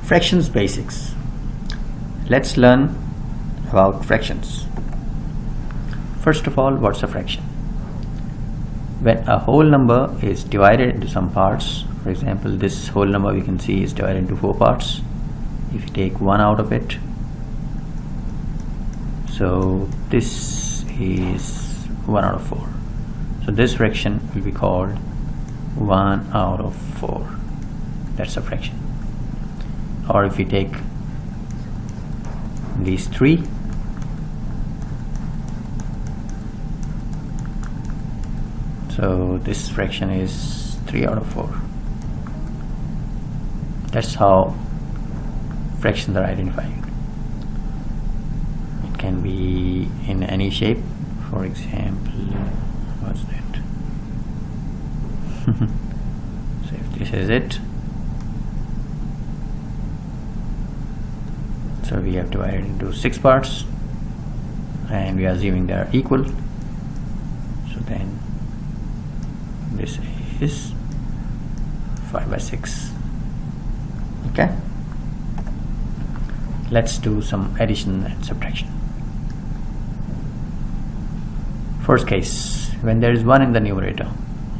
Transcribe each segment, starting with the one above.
Fractions basics. Let's learn about fractions. First of all, what's a fraction? When a whole number is divided into some parts, for example, this whole number we can see is divided into 4 parts. If you take 1 out of it, so this is 1 out of 4. So this fraction will be called 1 out of 4. That's a fraction. Or if we take these 3, so this fraction is 3 out of 4. That's how fractions are identified. It can be in any shape. For example, what's that? So if this is it, so we have divided into 6 parts and we are assuming they are equal. So then this is 5 by 6. Okay, let's do some addition and subtraction. First case, when there is 1 in the numerator,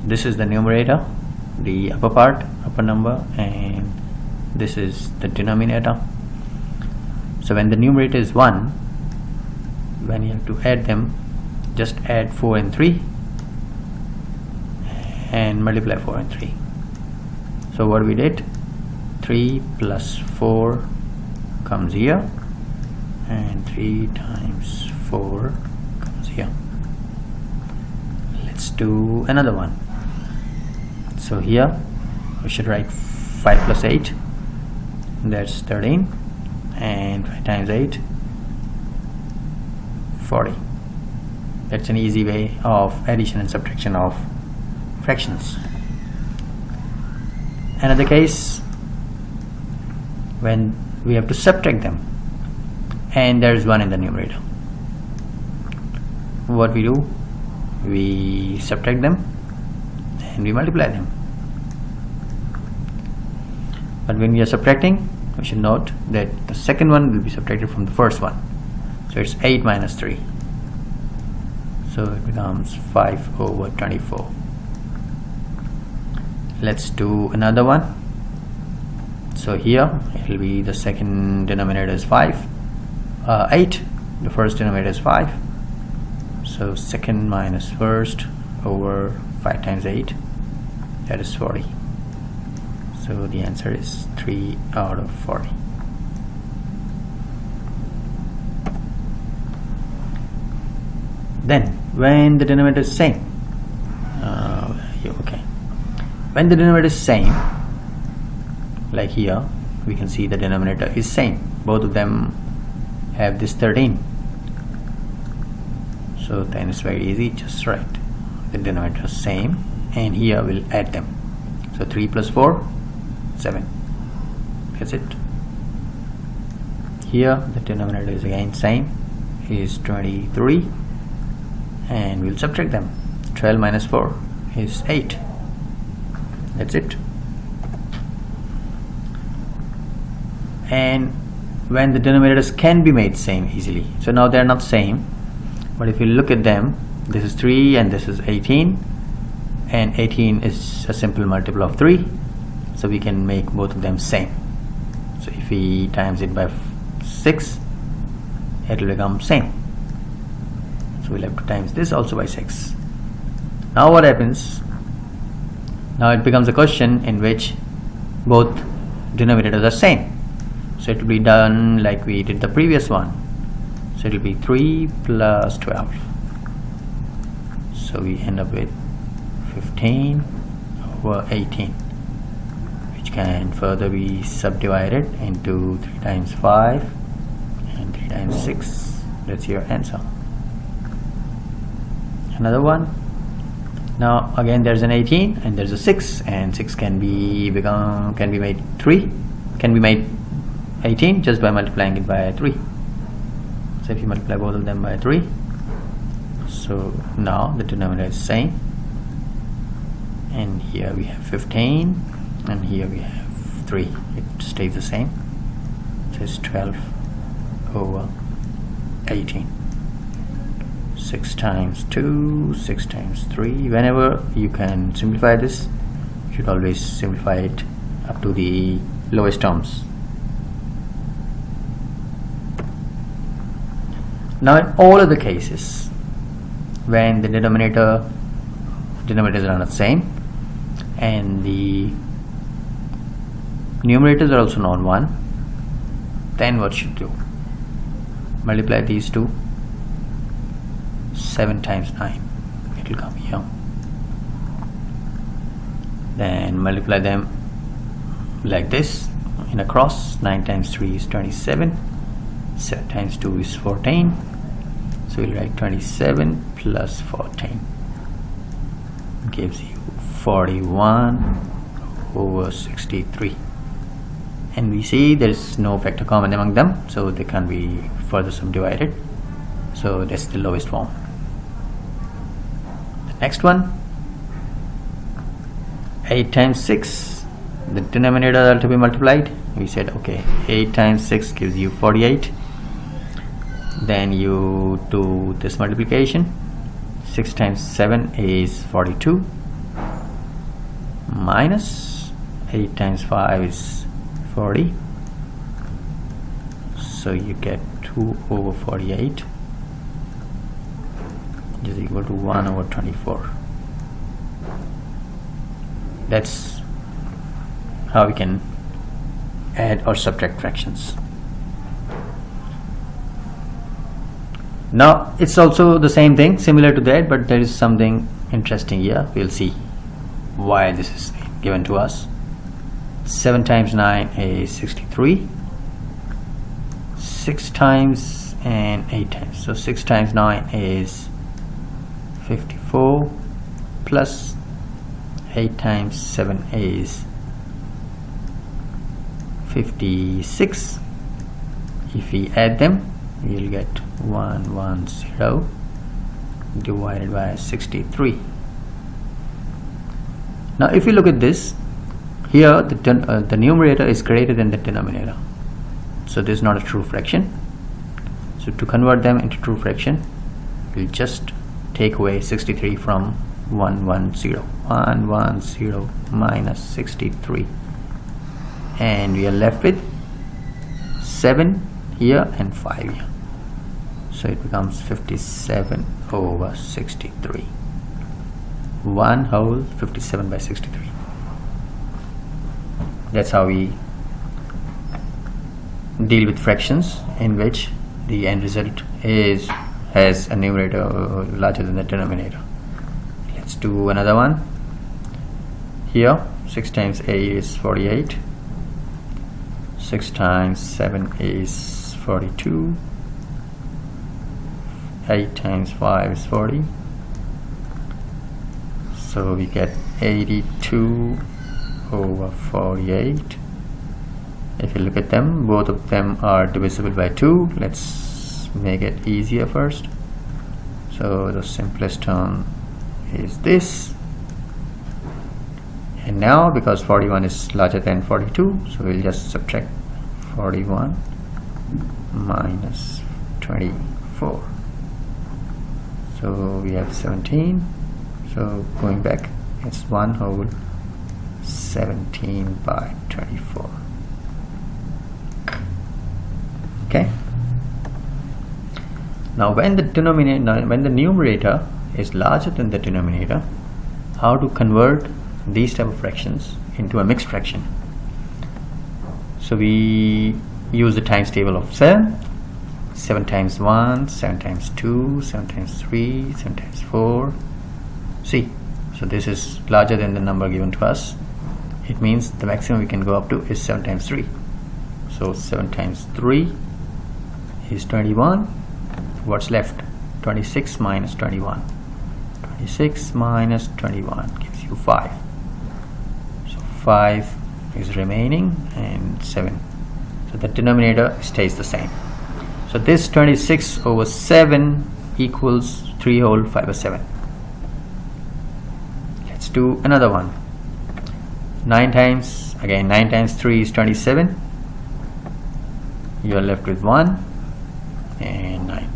this is the numerator, the upper part, upper number, and this is the denominator. So when the numerator is 1, when you have to add them, just add 4 and 3 and multiply 4 and 3. So what we did, 3 plus 4 comes here, and 3 times 4 comes here. Let's do another one. So here we should write 5 plus 8, that's 13, and 5 times 8, 40. That's an easy way of addition and subtraction of fractions. Another case, when we have to subtract them and there is 1 in the numerator. What we do, we subtract them and we multiply them. But when we are subtracting, we should note that the second one will be subtracted from the first one. So it's 8 minus 3. So it becomes 5 over 24. Let's do another one. So here it will be the second denominator is 8. The first denominator is 5. So second minus first over 5 times 8, that is 40. So the answer is 3 out of 40. Then when the denominator is same, when the denominator is same, like here we can see the denominator is same, both of them have this 13. So then it's very easy, just write the denominator is same and here we'll add them. So 3 plus 4, 7. That's it. Here the denominator is again same, is 23, and we'll subtract them. 12 minus 4 is 8. That's it. And when the denominators can be made same easily, so now they're not same, but if you look at them, this is 3 and this is 18, and 18 is a simple multiple of 3, so we can make both of them same. So if we times it by 6, it will become same. So we'll have to times this also by 6. Now what happens? Now it becomes a question in which both denominators are same. So it will be done like we did the previous one. So it will be 3 plus 12. So we end up with 15 over 18, which can further be subdivided into 3 times 5 and 3 times 6. That's your answer. Another one. Now again there's an 18 and there's a 6, and 6 can be made 18 just by multiplying it by 3. So if you multiply both of them by 3, so now the denominator is same, and here we have 15 and here we have 3. It stays the same. So it's 12 over 18. 6 times 2, 6 times 3. Whenever you can simplify this, you should always simplify it up to the lowest terms. Now in all of the cases when the denominators are not the same and the numerators are also not 1, then what should you do? Multiply these two. 7 times 9, it will come here. Then multiply them like this in a cross. 9 times 3 is 27. 7 times 2 is 14. So we'll write 27 plus 14 gives you 41 over 63. And we see there is no factor common among them, so they can't be further subdivided. So that's the lowest form. The next one, 8 times 6, the denominators are to be multiplied. We said okay, 8 times 6 gives you 48. Then you do this multiplication. 6 times 7 is 42 minus 8 times 5 is 40. So you get 2 over 48 is equal to 1 over 24. That's how we can add or subtract fractions. Now it's also the same thing, similar to that, but there is something interesting here. We'll see why this is given to us. 7 times 9 is 63. 6 times and 8 times. So 6 times 9 is 54 plus 8 times 7 is 56. If we add them, we will get 110 divided by 63. Now if you look at this, here the numerator is greater than the denominator, so this is not a true fraction. So to convert them into true fraction, we'll just take away 63 from 110. 110 minus 63, and we are left with 7 here and 5 here. So it becomes 57 over 63. 1 whole 57 by 63. That's how we deal with fractions in which the end result has a numerator larger than the denominator. Let's do another one. Here 6 times 8 is 48. 6 times 7 is 42. 8 times 5 is 40. So we get 82 over 48. If you look at them, both of them are divisible by 2. Let's make it easier first. So the simplest term is this. And now because 41 is larger than 42, so we'll just subtract 41 minus 24. So we have 17. So going back, it's 1 whole 17 by 24. Okay. Now when the numerator is larger than the denominator, how to convert these type of fractions into a mixed fraction? So we use the times table of 7. 7 times 1, 7 times 2, 7 times 3, 7 times 4. See, so this is larger than the number given to us. It means the maximum we can go up to is 7 times 3. So 7 times 3 is 21. What's left? 26 minus 21. 26 minus 21 gives you 5. So 5 is remaining and 7. So the denominator stays the same. So this 26 over 7 equals 3 whole 5 by 7. Let's do another one. 9 times 3 is 27. you are left with 1 and 9.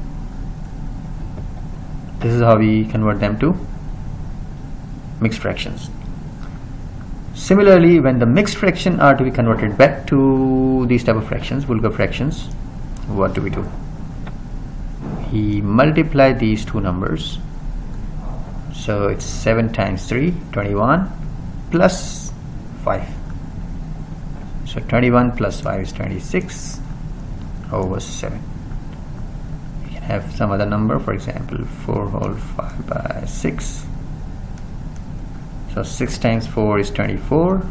This is how we convert them to mixed fractions. Similarly, when the mixed fraction are to be converted back to these type of fractions, vulgar fractions, what do? We multiply these two numbers. So it's 7 times 3, 21, plus 5. So 21 plus 5 is 26 over 7. We can have some other number, for example 4 whole 5 by 6. So 6 times 4 is 24,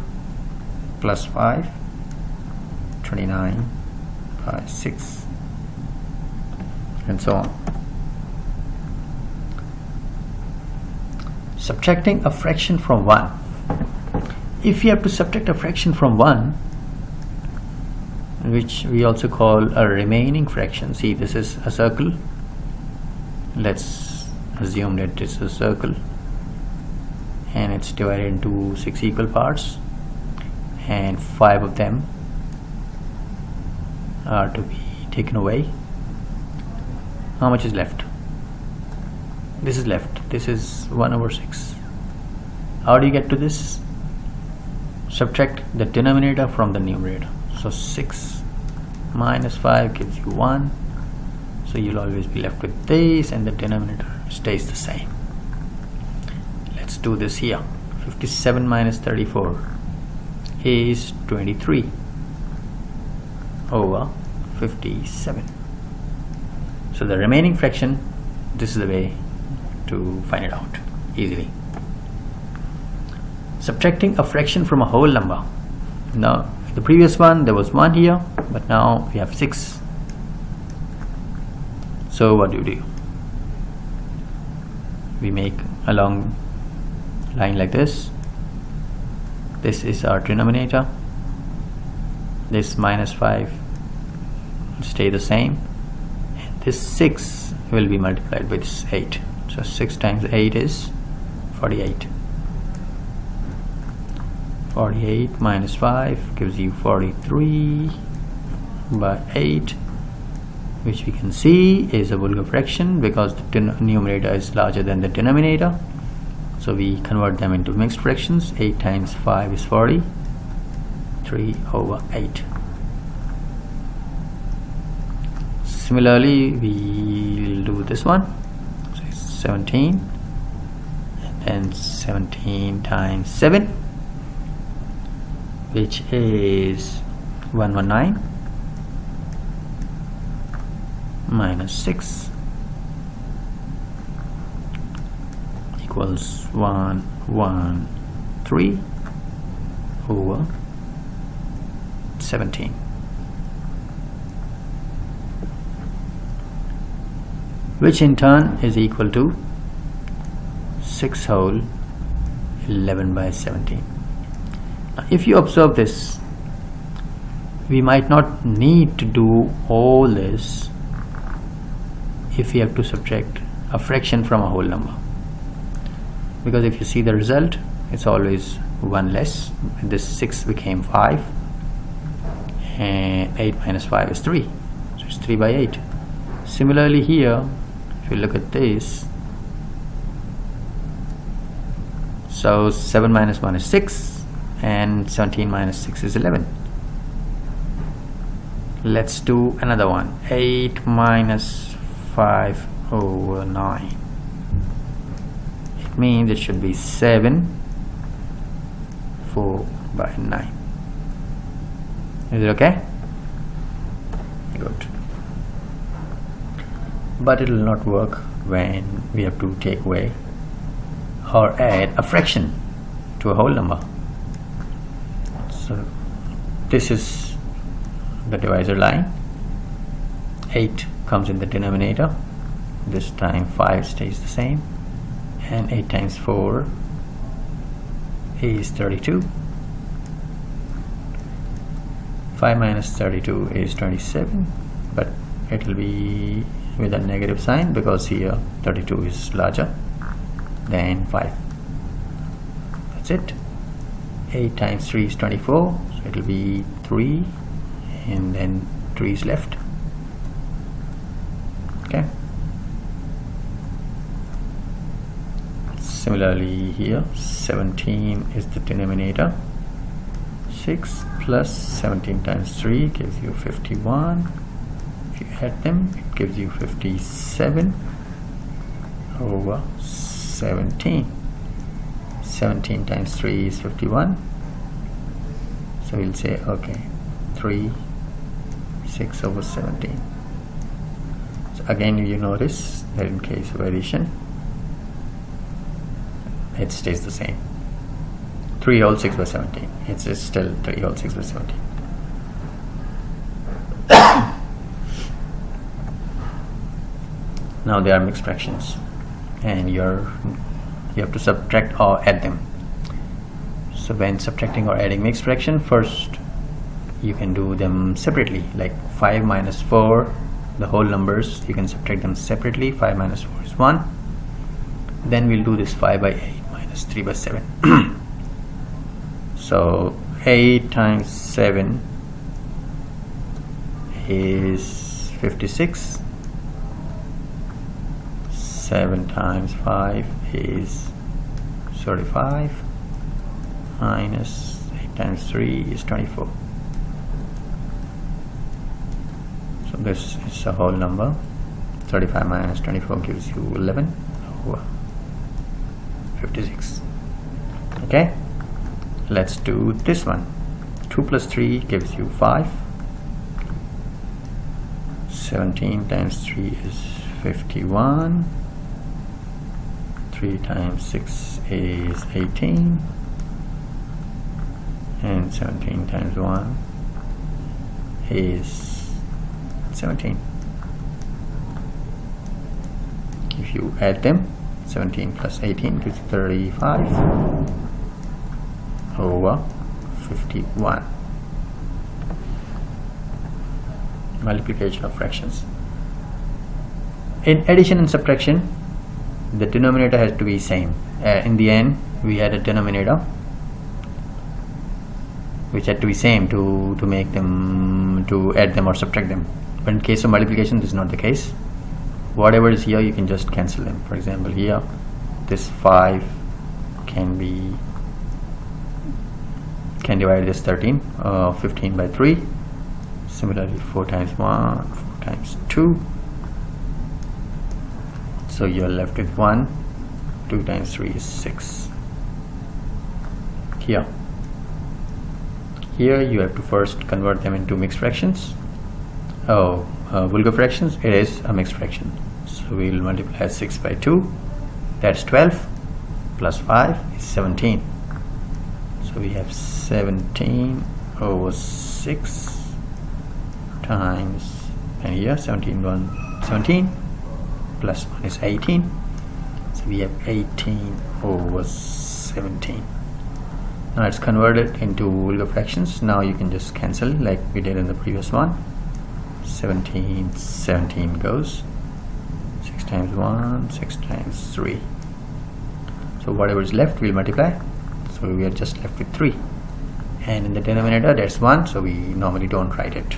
plus 5, 29 by 6, and so on. Subtracting a fraction from 1. If you have to subtract a fraction from 1, which we also call a remaining fraction. See, this is a circle. Let's assume that it's a circle and it's divided into 6 equal parts, and 5 of them are to be taken away. How much is left? This is left. This is 1 over 6. How do you get to this? Subtract the denominator from the numerator. So 6 minus 5 gives you 1. So you'll always be left with this, and the denominator stays the same. Let's do this here. 57 minus 34 is 23 over 57. So the remaining fraction, this is the way to find it out easily. Subtracting a fraction from a whole number. Now, the previous one there was 1 here, but now we have 6. So what do? We make a long line like this. This is our denominator. This minus 5 will stay the same, and this 6 will be multiplied with 8. So 6 times 8 is 48. 48 minus 5 gives you 43 by 8, which we can see is a vulgar fraction because the numerator is larger than the denominator. So we convert them into mixed fractions. 8 times 5 is 40. 3 over 8. Similarly, we'll do this one. So it's 17, and then 17 times 7, which is 119, minus 6 equals 113 over 17. Which in turn is equal to 6 whole 11 by 17. Now, if you observe this, we might not need to do all this if we have to subtract a fraction from a whole number, because if you see the result, it's always 1 less. This 6 became 5, and 8 minus 5 is 3, so it's 3 by 8. Similarly here, if you look at this, so 7 minus 1 is 6, and 17 minus 6 is 11. Let's do another one. 8 minus 5 over 9. It means it should be 7 4 by 9. Is it okay? Good. But it will not work when we have to take away or add a fraction to a whole number. So this is the divisor line. 8 comes in the denominator. This time 5 stays the same, and 8 times 4 is 32. 5 minus 32 is 27, but it will be with a negative sign because here 32 is larger than 5. That's it. 8 times 3 is 24, so it will be 3, and then 3 is left. Okay. Similarly here, 17 is the denominator. 6 plus 17 times 3 gives you 51. If you add them, it gives you 57 over 17. 17 times 3 is 51. So we'll say, okay, 6 over 17. So again, you notice that in case of addition, it stays the same. 3 whole 6 by 17. It's still 3 whole 6 by 17. Now they are mixed fractions, and you have to subtract or add them. So when subtracting or adding mixed fraction, first you can do them separately, like 5 minus 4, the whole numbers, you can subtract them separately. 5 minus 4 is 1. Then we'll do this 5 by 8 minus 3 by 7. So 8 times 7 is 56. 7 times 5 is 35. Minus 8 times 3 is 24. So this is a whole number. 35 minus 24 gives you 11 over 56. Okay, let's do this one. 2 plus 3 gives you 5. 17 times 3 is 51. 3 times 6 is 18. And 17 times 1 is 17. If you add them, 17 plus 18 gives 35 over 51. Multiplication of fractions. In addition and subtraction, the denominator has to be same. In the end, we had a denominator which had to be same to make them, to add them or subtract them. But in case of multiplication, this is not the case. Whatever is here, you can just cancel them. For example, here this 5 can divide this 13, 15 by 3. Similarly, 4 times 1, 4 times 2. So you're left with 1. 2 times 3 is 6. Here you have to first convert them into mixed fractions. Vulgar fractions, it is a mixed fraction. So we will multiply 6 by 2, that's 12, plus 5 is 17. So we have 17 over 6 times, and here 17 plus 1 is 18. So we have 18 over 17. Now it's converted into vulgar fractions. Now you can just cancel like we did in the previous one. 17 goes. 6 times 1, 6 times 3. So whatever is left we'll multiply. So we are just left with 3. And in the denominator that's 1, so we normally don't write it.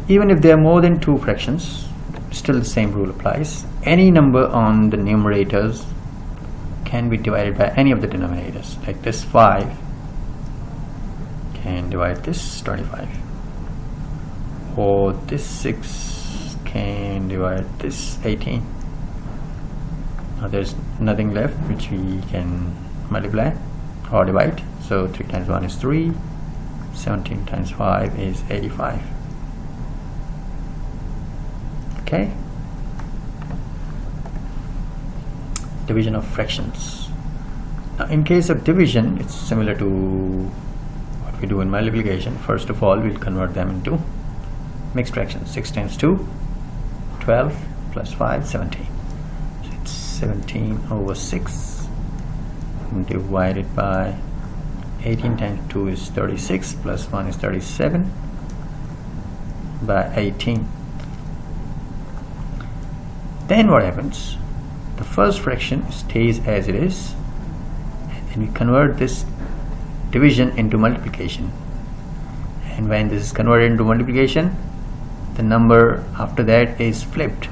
Even if there are more than 2 fractions, still the same rule applies. Any number on the numerators can be divided by any of the denominators. Like this 5 can divide this 25, or this 6 can divide this 18. Now there's nothing left which we can multiply or divide. So 3 times 1 is 3. 17 times 5 is 85. Okay. Division of fractions. Now in case of division, it's similar to what we do in multiplication. First of all, we'll convert them into mixed fractions. 6 times 2, 12, plus 5, 17. So it's 17 over 6 divided by 18 times 2 is 36, plus 1 is 37 by 18. Then what happens? The first fraction stays as it is, and then we convert this division into multiplication, and when this is converted into multiplication, the number after that is flipped.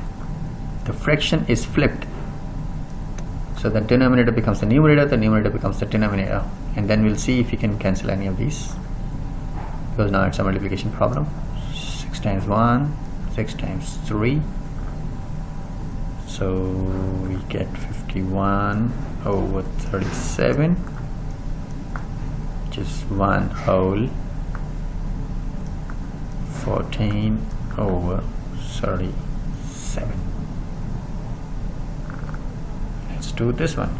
The fraction is flipped. So the denominator becomes the numerator becomes the denominator, and then we'll see if you can cancel any of these, because now it's a multiplication problem. 6 times 1, 6 times 3, so we get 51 over 37, which is 1 whole 14 over 37. Let's do this one.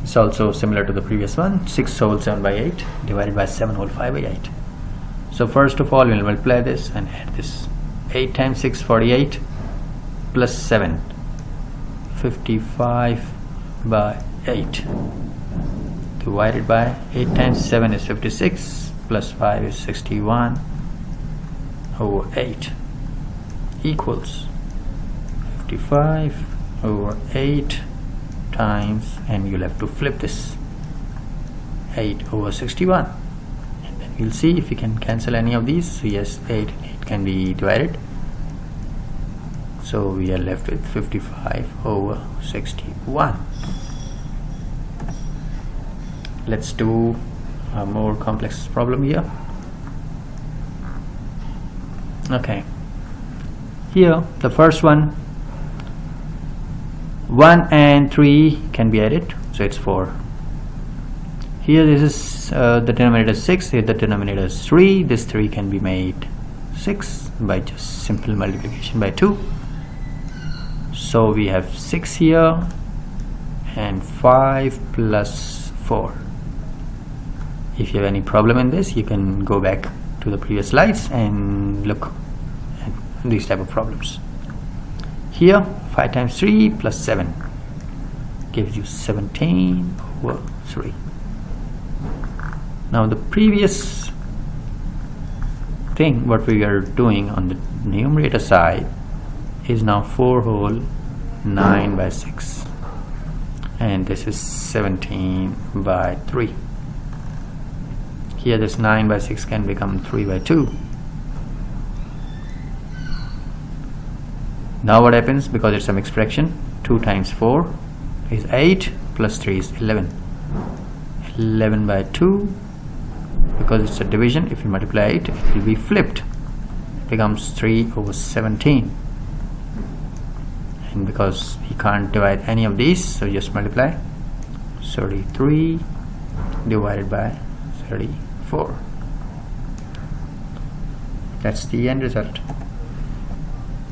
It's also similar to the previous one. 6 whole 7 by 8 divided by 7 whole 5 by 8. So first of all, we'll multiply this and add this. 8 times 6, 48, plus 7, 55 by 8, divided by 8 times 7 is 56, plus 5 is 61 over 8, equals 55 over 8 times, and you'll have to flip this, 8 over 61, and then we'll see if we can cancel any of these. So yes, 8 and 8 can be divided, so we are left with 55 over 61. Let's do a more complex problem here. Okay, here the first one, 1 and 3 can be added, so it's 4. Here this is the denominator is 6, here the denominator is 3. This 3 can be made 6 by just simple multiplication by 2. So we have 6 here and 5 plus 4. If you have any problem in this, you can go back to the previous slides and look at these type of problems. Here 5 times 3 plus 7 gives you 17 over 3. Now the previous thing what we are doing on the numerator side is now 4 whole 9 by 6, and this is 17 by 3. Here this 9 by 6 can become 3 by 2. Now what happens, because it's a mixed fraction, 2 times 4 is 8, plus 3 is 11. 11 by 2, because it's a division, if you multiply it, it will be flipped. It becomes 3 over 17. And because we can't divide any of these, so just multiply. 33 divided by 34. That's the end result.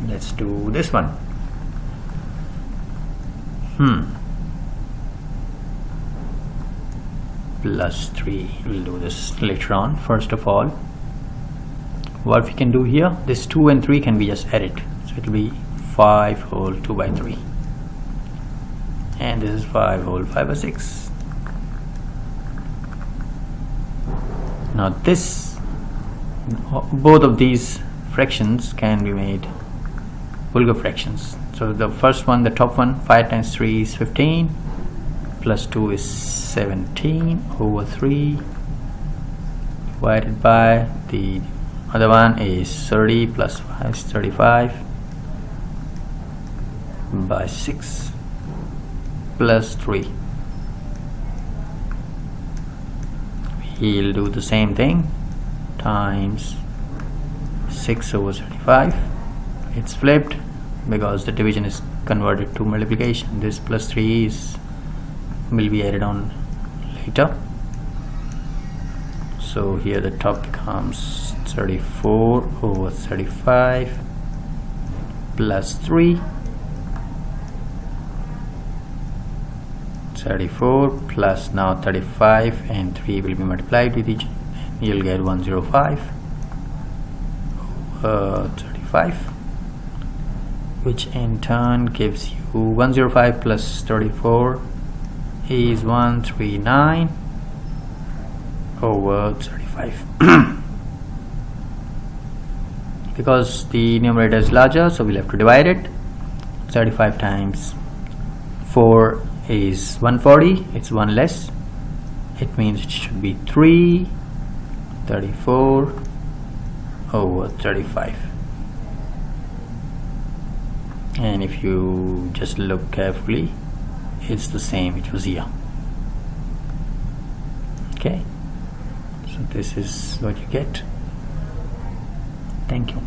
Let's do this one. Plus 3. We'll do this later on. First of all, what we can do here, this 2 and 3 can be just added. So it will be 5 whole 2 by 3. And this is 5 whole 5 by 6. Now this, both of these fractions can be made Vulgar fractions. So the first one, the top one, 5 times 3 is 15, plus 2 is 17 over 3, divided by the other one is 30 plus 5 is 35 by 6 plus 3. We'll do the same thing, times 6 over 35. It's flipped because the division is converted to multiplication. This plus 3 will be added on later. So here the top becomes 34 over 35 plus 3. 34 plus now 35 and 3 will be multiplied with each. You'll get 105 over 35, which in turn gives you 105 plus 34 is 139 over 35. Because the numerator is larger, so we'll have to divide it. 35 times 4 is 140, it's 1 less. It means it should be 3 34 over 35. And if you just look carefully, it's the same, it was here. Okay, so this is what you get. Thank you.